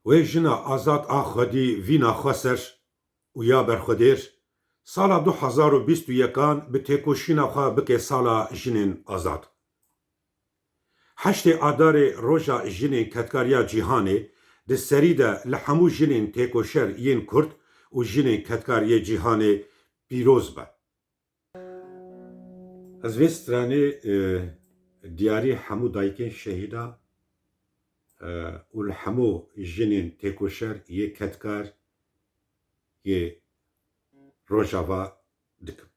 Wê jina azad a Xwedî vîna xwe ser û ya berxwedêr, sala 2021 bi têkoşîna xwe bike sala jinên azad. Heştê Adarê Roja Jinên Ketkariya Cîhanê di serî de li hemû jinên têkoşer yên Kurd û jinên ketkariyê cîhanê pîroz be. Ez vê stranê diyarî hemû dayikên şehîda û li hemû jinên têkoşer yê ketkar yê Rojava dikim.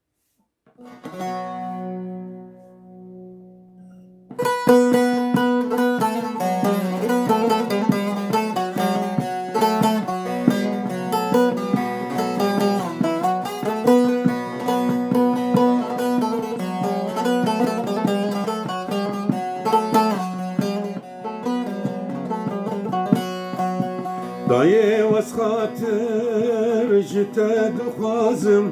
Dayê wez xatir ji te dixwazim,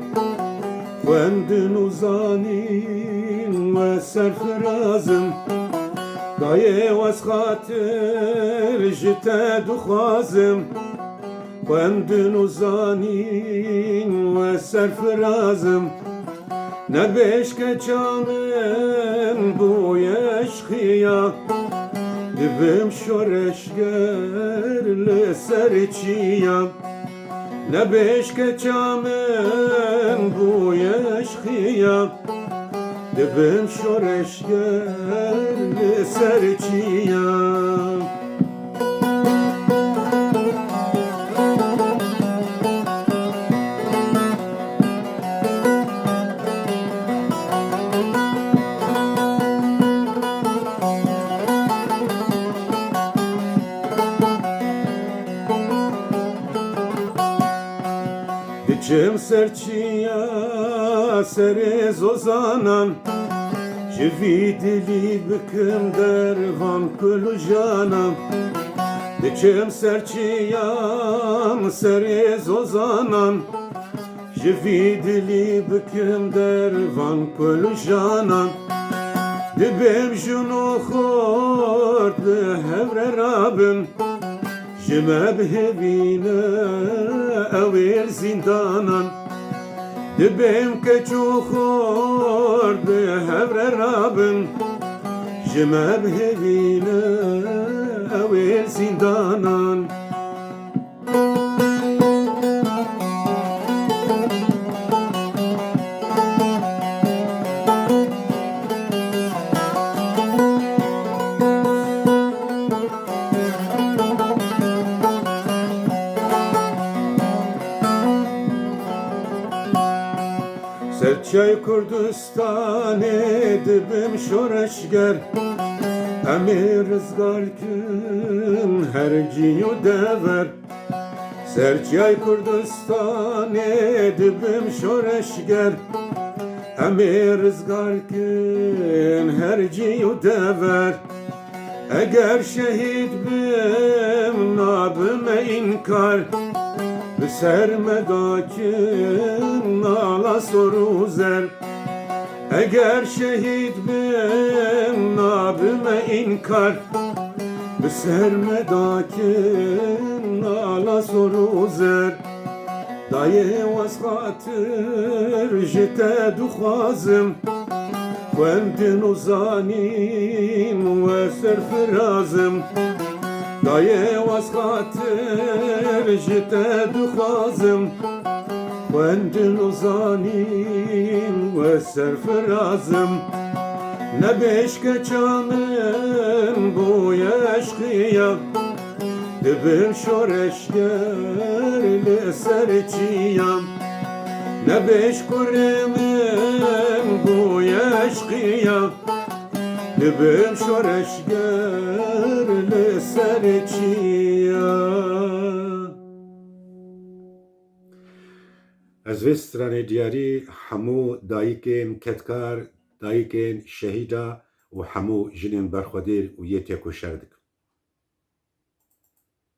xwendin û zanîn we serfirazim. Dayê wez xatir ji te dixwazim, xwendin û zanîn we serfirazim. Nebêjkeça min bûye eşxiya, dibim şoreşger li ser çiya. Nebêjkeça min bûye eşxiya, dibim şoreşger li ser çiya. Diçim serçiya serê zozanan, ji vî dilî bikim dervan kul û janan. Diçim serçiya serê zozanan, ji vî dilî bikim dervan kul û janan. Dibim jin û xort bi hevre rabin, ji me bihêvîne ewêr zîndanan. Dibim keç û xort bi hevre rabin, ji me bihêvîne ewêr zîndanan. Serçay Kurdistanê dibim şoreşger, emê rizgar kim her cî û dever. Serçay Kurdistanê dibim şoreşger, emê rizgar kim her cî û dever. Eger şehîd bim nabime inkar, bi ser me dakin nala soru zer. Eger şehîd bim nabime inkar, bi ser me dakin nala soru zer. Dayê wez xatir ji te dixwazim, xwendin û zanîn we serfirazim. Dayê wez xatir ji te dixwazim, xwendin û zanîn we serfirazim. Nebêjkeça min bûye eşxiya, dibim şoreşger li ser çiya. Nebêjkurê min bûye eşxiya, dibim şoreşger li ser çiya. Ez vê stranê diyarî hemû dayikên ketkar, dayikên şehîda û hemû jinên berxwedêr û yê têkoşer dikim.